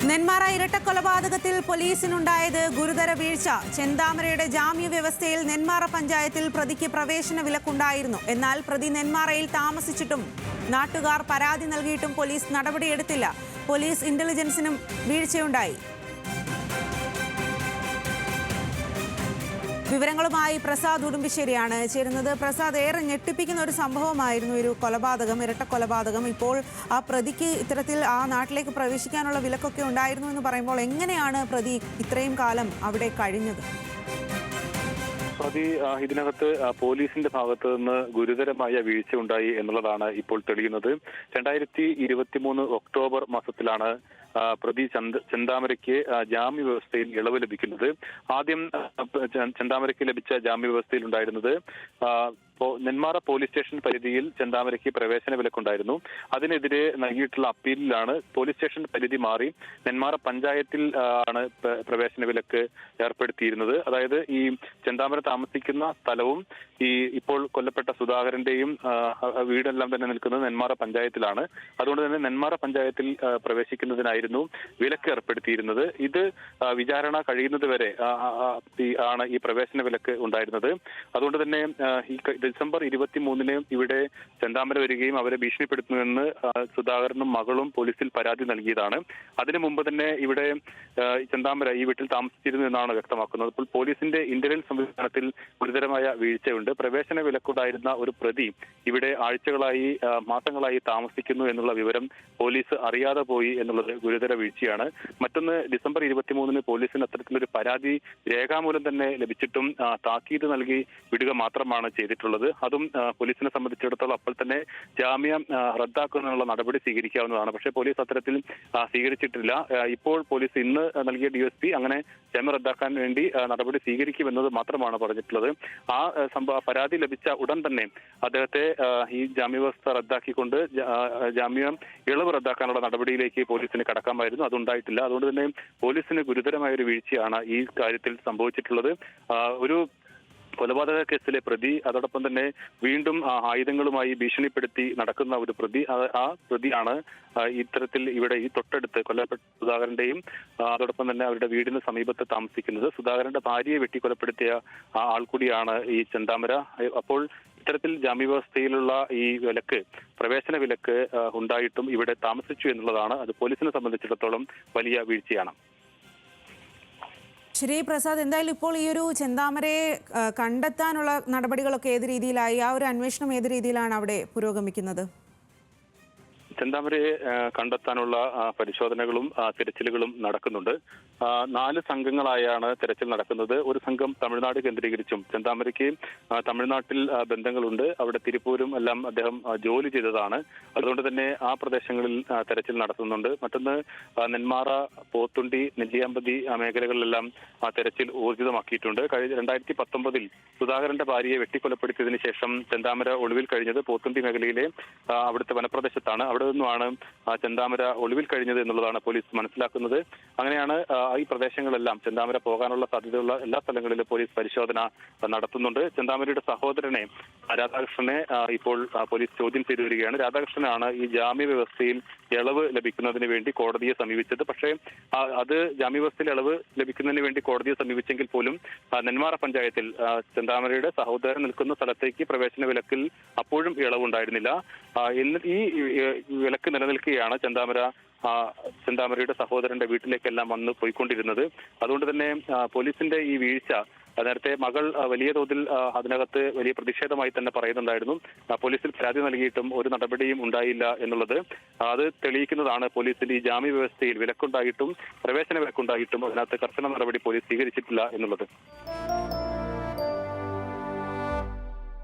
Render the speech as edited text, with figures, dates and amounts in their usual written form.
നെന്മാറ ഇരട്ടക്കൊലപാതകത്തിൽ പോലീസിനുണ്ടായത് ഗുരുതര വീഴ്ച. ചെന്താമരയുടെ ജാമ്യ വ്യവസ്ഥയിൽ നെന്മാറ പഞ്ചായത്തിൽ പ്രതിക്ക് പ്രവേശന വിലക്കുണ്ടായിരുന്നു. എന്നാൽ പ്രതി നെന്മാറയിൽ താമസിച്ചിട്ടും നാട്ടുകാർ പരാതി നൽകിയിട്ടും പോലീസ് നടപടിയെടുത്തില്ല. പോലീസ് ഇന്റലിജൻസിനും വീഴ്ചയുണ്ടായി. വിവരങ്ങളുമായി പ്രസാദ് ഉടുമ്പിശ്ശേരിയാണ് ചേരുന്നത്. പ്രസാദ്, ഏറെ ഞെട്ടിപ്പിക്കുന്ന ഒരു സംഭവമായിരുന്നു ഒരു കൊലപാതകം, ഇരട്ട കൊലപാതകം. ഇപ്പോൾ ആ പ്രതിക്ക് ഇത്തരത്തിൽ ആ നാട്ടിലേക്ക് പ്രവേശിക്കാനുള്ള വിലക്കൊക്കെ ഉണ്ടായിരുന്നു എന്ന് പറയുമ്പോൾ എങ്ങനെയാണ് പ്രതി ഇത്രയും കാലം അവിടെ കഴിഞ്ഞത്? പ്രതി ഇതിനകത്ത് പോലീസിന്റെ ഭാഗത്ത് നിന്ന് ഗുരുതരമായ വീഴ്ച ഉണ്ടായി എന്നുള്ളതാണ് ഇപ്പോൾ തെളിയുന്നത്. 2023 ഒക്ടോബർ മാസത്തിലാണ് പ്രതി ചെന്താമരയ്ക്ക് ജാമ്യ വ്യവസ്ഥയിൽ ഇളവ് ലഭിക്കുന്നത്. ആദ്യം ചെന്താമരയ്ക്ക് ലഭിച്ച ജാമ്യ വ്യവസ്ഥയിൽ ഉണ്ടായിരുന്നത് നെന്മാറ പോലീസ് സ്റ്റേഷൻ പരിധിയിൽ ചെന്താമരയ്ക്ക് പ്രവേശന വിലക്കുണ്ടായിരുന്നു. അതിനെതിരെ നൽകിയിട്ടുള്ള അപ്പീലിലാണ് പോലീസ് സ്റ്റേഷൻ പരിധി മാറി നെന്മാറ പഞ്ചായത്തിൽ ആണ് പ്രവേശന വിലക്ക് ഏർപ്പെടുത്തിയിരുന്നത്. അതായത് ഈ ചെന്താമര താമസിക്കുന്ന സ്ഥലവും ഈ ഇപ്പോൾ കൊല്ലപ്പെട്ട സുധാകരന്റെയും വീടെല്ലാം തന്നെ നിൽക്കുന്നത് നെന്മാറ പഞ്ചായത്തിലാണ്. അതുകൊണ്ട് തന്നെ നെന്മാറ പഞ്ചായത്തിൽ പ്രവേശിക്കുന്നതിനായിരുന്നു വിലക്ക് ഏർപ്പെടുത്തിയിരുന്നത്. ഇത് വിചാരണ കഴിയുന്നത് വരെ ആണ് ഈ പ്രവേശന വിലക്ക് ഉണ്ടായിരുന്നത്. അതുകൊണ്ട് തന്നെ ഈ ഡിസംബർ 23 ഇവിടെ ചെന്താമര വരികയും അവരെ ഭീഷണിപ്പെടുത്തുന്നുവെന്ന് സുധാകരനും മകളും പോലീസിൽ പരാതി നൽകിയതാണ്. അതിനു മുമ്പ് തന്നെ ഇവിടെ ചെന്താമര ഈ വീട്ടിൽ താമസിച്ചിരുന്നു എന്നാണ് വ്യക്തമാക്കുന്നത്. അപ്പോൾ പോലീസിന്റെ ഇന്റലിജൻസ് സംവിധാനത്തിൽ ഗുരുതരമായ വീഴ്ചയുണ്ട്. പ്രവേശന വിലക്കുണ്ടായിരുന്ന ഒരു പ്രതി ഇവിടെ ആഴ്ചകളായി മാസങ്ങളായി താമസിക്കുന്നു എന്നുള്ള വിവരം പോലീസ് അറിയാതെ പോയി എന്നുള്ളത് ഗുരുതര വീഴ്ചയാണ്. മറ്റൊന്ന്, ഡിസംബർ 23 പോലീസിന് അത്തരത്തിലൊരു പരാതി രേഖാമൂലം തന്നെ ലഭിച്ചിട്ടും താക്കീത് നൽകി വിടുക മാത്രമാണ് ചെയ്തിട്ടുള്ളത്. അതും പോലീസിനെ സംബന്ധിച്ചിടത്തോളം അപ്പോൾ തന്നെ ജാമ്യം റദ്ദാക്കുന്നതിനുള്ള നടപടി സ്വീകരിക്കാവുന്നതാണ്. പക്ഷേ പോലീസ് അത്തരത്തിൽ സ്വീകരിച്ചിട്ടില്ല. ഇപ്പോൾ പോലീസ് ഇന്ന് നൽകിയ DSP അങ്ങനെ ജാമ്യം റദ്ദാക്കാൻ വേണ്ടി നടപടി സ്വീകരിക്കുമെന്നത് മാത്രമാണ് പറഞ്ഞിട്ടുള്ളത്. ആ പരാതി ലഭിച്ച ഉടൻ തന്നെ അദ്ദേഹത്തെ ഈ ജാമ്യവ്യവസ്ഥ റദ്ദാക്കിക്കൊണ്ട് ജാമ്യം ഇളവ് റദ്ദാക്കാനുള്ള നടപടിയിലേക്ക് പോലീസിന് കടക്കാമായിരുന്നു. അതുണ്ടായിട്ടില്ല. അതുകൊണ്ട് തന്നെ പോലീസിന് ഗുരുതരമായ ഒരു വീഴ്ചയാണ് ഈ കാര്യത്തിൽ സംഭവിച്ചിട്ടുള്ളത്. ഒരു കൊലപാതക കേസിലെ പ്രതി, അതോടൊപ്പം തന്നെ വീണ്ടും ആയുധങ്ങളുമായി ഭീഷണിപ്പെടുത്തി നടക്കുന്ന ഒരു പ്രതി, ആ പ്രതിയാണ് ഇത്തരത്തിൽ ഇവിടെ ഈ തൊട്ടടുത്ത് കൊല്ലപ്പെട്ട സുധാകരന്റെയും അതോടൊപ്പം തന്നെ അവരുടെ വീടിന് സമീപത്ത് താമസിക്കുന്നത്. സുധാകരന്റെ ഭാര്യയെ വെട്ടിക്കൊലപ്പെടുത്തിയ ആൾ കൂടിയാണ് ഈ ചെന്താമര. അപ്പോൾ ഇത്തരത്തിൽ ജാമ്യവ്യവസ്ഥയിലുള്ള ഈ വിലക്ക്, പ്രവേശന വിലക്ക് ഉണ്ടായിട്ടും ഇവിടെ താമസിച്ചു എന്നുള്ളതാണ് അത് പോലീസിനെ സംബന്ധിച്ചിടത്തോളം വലിയ വീഴ്ചയാണ്. ശരി പ്രസാദ്, എന്തായാലും ഇപ്പോൾ ഈ ഒരു ചെന്താമരയെ കണ്ടെത്താനുള്ള നടപടികളൊക്കെ ഏത് രീതിയിലായി? ആ ഒരു അന്വേഷണം ഏത് രീതിയിലാണ് അവിടെ പുരോഗമിക്കുന്നത്? ചെന്താമരയെ കണ്ടെത്താനുള്ള പരിശോധനകളും തിരച്ചിലുകളും നടക്കുന്നുണ്ട്. 4 സംഘങ്ങളായാണ് തിരച്ചിൽ നടക്കുന്നത്. ഒരു സംഘം തമിഴ്നാട് കേന്ദ്രീകരിച്ചും, ചെന്താമരയ്ക്ക് തമിഴ്നാട്ടിൽ ബന്ധങ്ങളുണ്ട്. അവിടെ തിരുപ്പൂരും എല്ലാം അദ്ദേഹം ജോലി ചെയ്തതാണ്. അതുകൊണ്ട് തന്നെ ആ പ്രദേശങ്ങളിൽ തെരച്ചിൽ നടത്തുന്നുണ്ട്. മറ്റൊന്ന്, നെന്മാറ, പോത്തുണ്ടി, നെല്ലിയാമ്പതി മേഖലകളിലെല്ലാം തെരച്ചിൽ ഊർജിതമാക്കിയിട്ടുണ്ട്. 2019 സുധാകരന്റെ ഭാര്യയെ വെട്ടിക്കൊലപ്പെടുത്തിയതിനു ശേഷം ചെന്താമര ഒളിവിൽ കഴിഞ്ഞത് പോത്തുണ്ടി മേഖലയിലെ അവിടുത്തെ വനപ്രദേശത്താണ്. അവിടെ നിന്നുമാണ് ചെന്താമര ഒളിവിൽ കഴിഞ്ഞത് എന്നുള്ളതാണ് പോലീസ് മനസ്സിലാക്കുന്നത്. അങ്ങനെയാണ് ഈ പ്രദേശങ്ങളെല്ലാം ചെന്താമര പോകാനുള്ള സാധ്യതയുള്ള എല്ലാ സ്ഥലങ്ങളിലും പോലീസ് പരിശോധന നടത്തുന്നുണ്ട്. ചെന്താമരയുടെ സഹോദരനെ രാധാകൃഷ്ണനെ ഇപ്പോൾ പോലീസ് ചോദ്യം ചെയ്തു വരികയാണ്. രാധാകൃഷ്ണനാണ് ഈ ജാമ്യ വ്യവസ്ഥയിൽ ഇളവ് ലഭിക്കുന്നതിന് വേണ്ടി കോടതിയെ സമീപിച്ചത്. പക്ഷേ അത് ജാമ്യവ്യവസ്ഥയിൽ ഇളവ് ലഭിക്കുന്നതിന് വേണ്ടി കോടതിയെ സമീപിച്ചെങ്കിൽ പോലും നെന്മാറ പഞ്ചായത്തിൽ ചെന്താമരയുടെ സഹോദരൻ നിൽക്കുന്ന സ്ഥലത്തേക്ക് പ്രവേശന വിലക്കിൽ അപ്പോഴും ഇളവുണ്ടായിരുന്നില്ല. ഈ വിലക്ക് നിലനിൽക്കുകയാണ് ചെന്താമരയുടെ സഹോദരന്റെ വീട്ടിലേക്കെല്ലാം വന്ന് പോയിക്കൊണ്ടിരുന്നത്. അതുകൊണ്ട് തന്നെ പോലീസിന്റെ ഈ വീഴ്ച, നേരത്തെ മകൾ വലിയ തോതിൽ അതിനകത്ത് വലിയ പ്രതിഷേധമായി തന്നെ പറയുന്നുണ്ടായിരുന്നു. പോലീസിൽ പരാതി നൽകിയിട്ടും ഒരു നടപടിയും ഉണ്ടായില്ല എന്നുള്ളത് അത് തെളിയിക്കുന്നതാണ്. പോലീസിന്റെ ഈ ജാമ്യ വ്യവസ്ഥയിൽ വിലക്കുണ്ടായിട്ടും പ്രവേശന വിലക്കുണ്ടായിട്ടും അതിനകത്ത് കർശന നടപടി പോലീസ് സ്വീകരിച്ചിട്ടില്ല എന്നുള്ളത്.